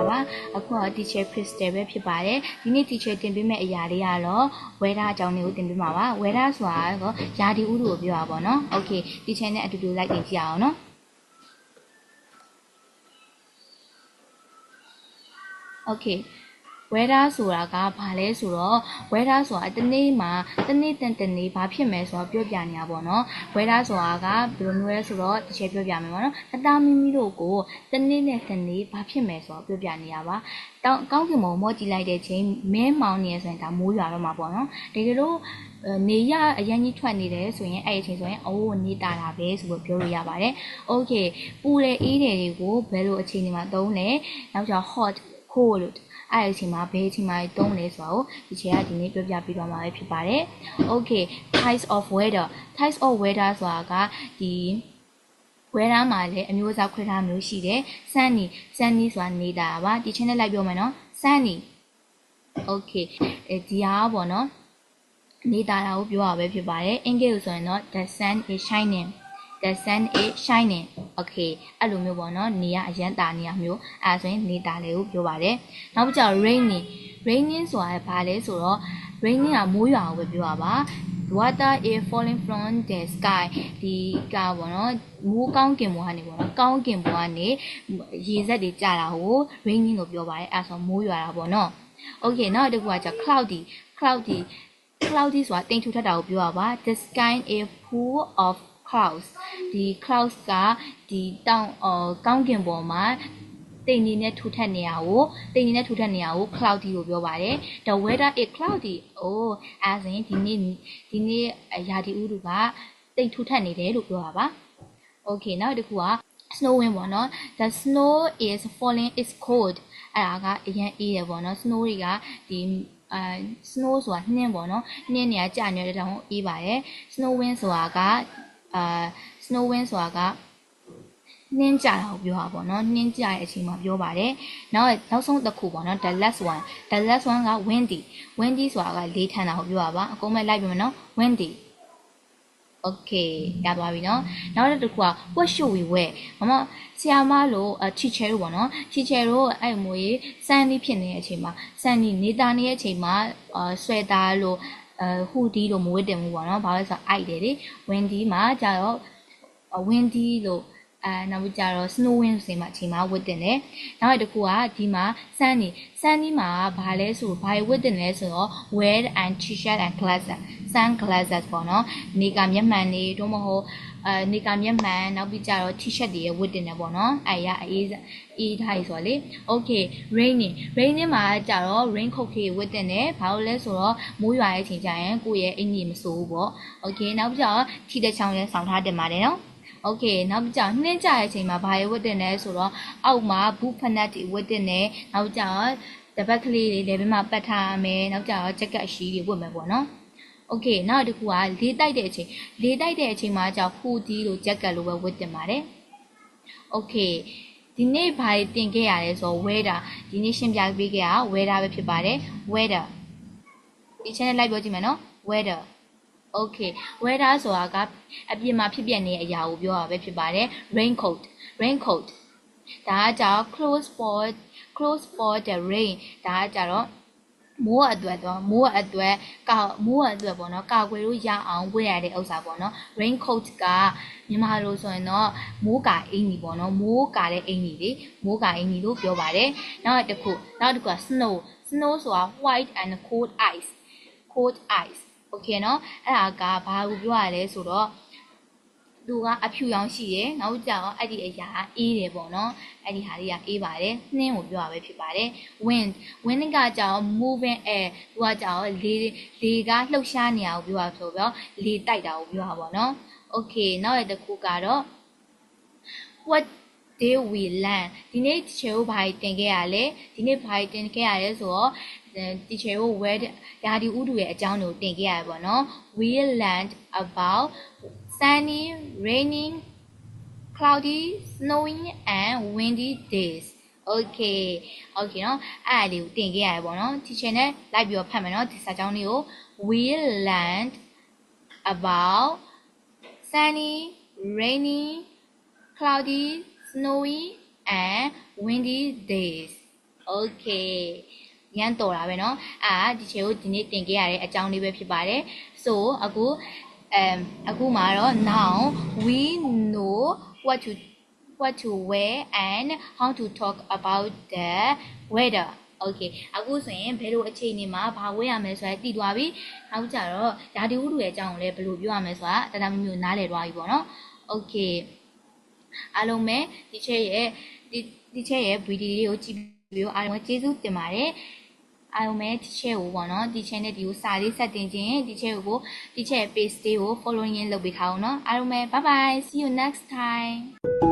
ပါအခုက teacher Crystal ပဲဖြစ်ပါတယ်ဒီနေ့ teacher တင်ပေးမယ့်အရာလေးကတော့ weather အကြောင်းလေးကိုတင်ပေးမှာပါ weather ဆိုတာကရာသီဥတုကိုပြောတာပေါ့နော် okay teacher နဲ့အတူတူလိုက်တင်ကြည့်အောင်နော် okay weather ဆိုတာကဘာလဲဆိုတော့ weather ဆိုတာတနေ့မှာတနေ့တနေ့ဘာဖြစ်မယ်ဆိုတော့ပြောပြနေတာပေါ့နော် weather ဆိုတာကဘယ်လိုမျိုးလဲဆိုတော့တစ်ချက်ပြောပြမယ်ပေါ့နော်တသားမိမိတို့ကိုတနေ့နဲ့တနေ့ဘာဖြစ်မယ်ဆိုတော့ပြောပြနေရပါကောင်းကင်ဘုံမော့ကြည့်လိုက်တဲ့ချိန်မဲမောင်းနေရဆိုရင်ဒါမိုးရွာတော့မှာပေါ့နော်တကယ်လို့နေရအရင်ကြီးထွက်နေတယ်ဆိုရင်အဲ့ဒီအချိန်ဆိုရင်အိုးနေတာတာပဲဆိုလို့ပြောလို့ရပါတယ် okay ပူတဲ့အေးတယ်တွေကိုဘယ်လိုအချိန်တွေမှာသုံးလဲနောက်ကျ hot cold အဲ့ဒီအချိန်မှာဘယ်အချိန်မှာသုံးလဲဆိုတော့ဒီချိန်ကဒီနေ့ပြောပြပြီးတော့မှာပဲဖြစ်ပါတယ် okay types of weather ဆိုတာကဒီ weather မှာလည်းအမျိုးအစားခွဲထားမျိုးရှိတယ် sunny ဆိုတာနေတာပါဒီ channel လိုက်ပြောမယ်နော် sunny okay ဒီဟာပေါ့နော်နေတာတာကိုပြောရပဲဖြစ်ပါတယ်အင်္ဂလိပ်ဆိုရင်တော့ the sun is shining okay အဲ့လိုမျိုးပေါ့နော်နေရအရန်တာနေရမျိုးအဲ့ဆိုရင်နေတာလေကိုပြောပါတယ်နောက်ပြီးတော့ raining ဆိုတာဘာလဲဆိုတော့ raining ကမိုးရွာကိုပဲပြောတာပါ water is falling from the sky ဒီကပေါ့နော်မိုးကောင်းကင်ဘဝကနေပေါ့နော်ကောင်းကင်ဘဝကနေရေစက်တွေကျတာကို raining လို့ပြောပါတယ်အဲ့ဆိုမိုးရွာတာပေါ့နော် okay နောက်တစ်ခုကကျ cloudy ဆိုတာတိမ်ထူထပ်တာကိုပြောတာပါ the sky is full of clouds ဒီ clouds ကဒီတောင်ကောင်းကင်ပေါ်မှာတိမ်နေနဲ့ထူထပ်နေရကို cloudy လို့ပြောပါတယ် the weather is cloudy အဲ့ဒါဆိုရင်ဒီနေ့ရာသီဥတုကတိမ်ထူထပ်နေတယ်လို့ပြောတာပါ okay နောက်တစ်ခုက snowing ပေါ့နော် the snow is falling is cold အဲ့ဒါကအရင်အေးတယ်ပေါ့နော် snow တွေကဒီ snow ဆိုတာနှင်းပေါ့နော်နှင်းနေရကြာနေတဲ့တောင်အေးပါတယ် snowing ဆိုတာကနှင်းကြတာကိုပြောတာပေါ့နော်နှင်းကြတဲ့အချိန်မှာပြောပါတယ်နောက်ဆုံးတစ်ခုပေါ့နော် the last one က windy ဆိုတာကလေထန်တာကိုပြောတာပါအကုန်မဲ့လိုက်ပြီမနော် windy okay ရသွားပြီနော်နောက်တစ်ခုက what should we wear ဆရာမလို့ teacher တို့ပေါ့နော် teacher တို့အဲ့မိုး sunny ဖြစ်နေတဲ့အချိန်မှာ sunny နေတာနေတဲ့အချိန်မှာsweater လို့hoodie လို့မဝတ်တင်ဘူးပေါ့နော်ဘာလို့လဲဆိုတော့အိုက်တယ်လေ windy မှာကျတော့ windy လို့နောက်ပြီးကြတော့ snowing ဆိုမှအချိန်မှာဝတ်တင်တယ်နောက်တစ်ခုကဒီမှာ sunny မှာဘာလဲဆိုဘာဝတ်တင်လဲဆိုတော့ wear and t-shirt and sunglasses ပေါ့နော်နေကမျက်မှန်တွေတို့မဟုတ်နေကမျက်မှန်နောက်ပြီးကြတော့ t-shirt တွေဝတ်တင်တယ်ပေါ့နော်အဲ့ရအေးထားရဆိုတော့လေ okay raining မှာကြတော့ raincoat တွေဝတ်တင်တယ်ဘာလို့လဲဆိုတော့မိုးရွာတဲ့အချိန်ကျရင်ကိုယ့်ရဲ့အင်ကြီးမစိုးဘူးပေါ့ okay နောက်ပြီးကြတော့ထီတဲ့ချောင်းလေးဆောင်းထားတင်ပါတယ်နော်okay နောက်ပြီးကြနှင်းကြတဲ့အချိန်မှာဘာရဝတ်တင်လဲဆိုတော့အောက်မှာဘူးဖနက်တွေဝတ်တင်တယ်နောက်ကြတော့တပတ်ကလေးတွေလည်းဘယ်မှာပတ်ထားရမယ်နောက်ကြတော့ jacket အရှိတွေဝတ်မယ်ပေါ့နော် okay နောက်တစ်ခုကလေတိုက်တဲ့အချိန်မှာကြောက် hoodie လို့ jacket လို့ပဲဝတ်တင်ပါတယ် okay ဒီနေ့ဘာတွေတင်ခဲ့ရလဲဆိုတော့ weather ဒီနေ့ရှင်းပြပေးခဲ့တာ weather ပဲဖြစ်ပါတယ် weather ဒီ channel လိုက်ပြောကြည့်မယ်နော် weather okay weather ဆိုတာကအပြင်မှာဖြစ်ပျက်နေတဲ့အရာကိုပြောတာပဲဖြစ်ပါတယ် raincoat ဒါကကြောင့် close for the rain ဒါကကြတော့မိုးအတွက်ပေါ့နော်ကာကွယ်လို့ရအောင်ဝတ်ရတဲ့ဥစ္စာပေါ့နော် raincoat ကမြန်မာလိုဆိုရင်တော့မိုးကာအင်ကြီးပေါ့နော်မိုးကာတဲ့အင်ကြီးလို့ပြောပါတယ်နောက်တစ်ခုက snow ဆိုတာ white and cold ice okay နော်အဲ့ဒါကဘာကိုပြောရလဲဆိုတော့သူကအဖြူရောင်ရှိတယ်နောက်ကြတော့အဲ့ဒီအရာအေးတယ်ပေါ့နော်အဲ့ဒီဟာလေးကအေးပါတယ်နှင်းကိုပြောရပဲဖြစ်ပါတယ် wind ကကြတော့ moving air သူကကြတော့လေကလှုပ်ရှားနေတာကိုပြောရဆိုတော့လေတိုက်တာကိုပြောတာပေါ့နော် okay နောက်တစ်ခုကတော့ what did we learn ဒီနေ့ teacher ကိုဘာတင်ခဲ့ရလဲဆိုတော့teacher ကို weather ရာသီဥတုရဲ့အကြောင်းကိုတင်ခဲ့ရတယ်ပေါ့နော် we learned about sunny raining cloudy snowing and windy days okay နော်အဲ့ဒါလေးကိုတင်ခဲ့ရတယ်ပေါ့နော် teacher နဲ့လိုက်ပြီးတော့ဖတ်မယ်နော်ဒီစာကြောင်းလေးကို we learned about sunny rainy cloudy snowy and windy days Okay ရန်တော်တာပဲเนาะဒီချေကိုဒီနေ့တင်ခဲ့ရတဲ့အကြောင်းလေးပဲဖြစ်ပါတယ် so အခုမှာတော့ now we know what to wear and how to talk about the weather okay အခုဆိုရင်ဘယ်လိုအခြေအနေမှာဘာဝဲရမလဲဆိုတာသိသွားပြီနောက်ကြတော့ဓာတိဥတုရဲ့အကြောင်းကိုလည်းဘယ်လိုပြောရမလဲဆိုတာတတမျိုးနားလည်သွားပြီပေါ့နော် okay အားလုံးပဲဒီချက်ရဲ့ video ကိုကြည့်ပြီးတော့အားလုံးကျေးဇူးတင်ပါတယ်အားလုံးပဲဒီချက်ကိုပေါ့နော်ဒီ channel ဒီကိုစာလေးဆက်တင်ခြင်းဒီချက်ရဲ့page လေးကို following လုပ်ပေးထားအောင်နော်အားလုံးပဲ bye bye see you next time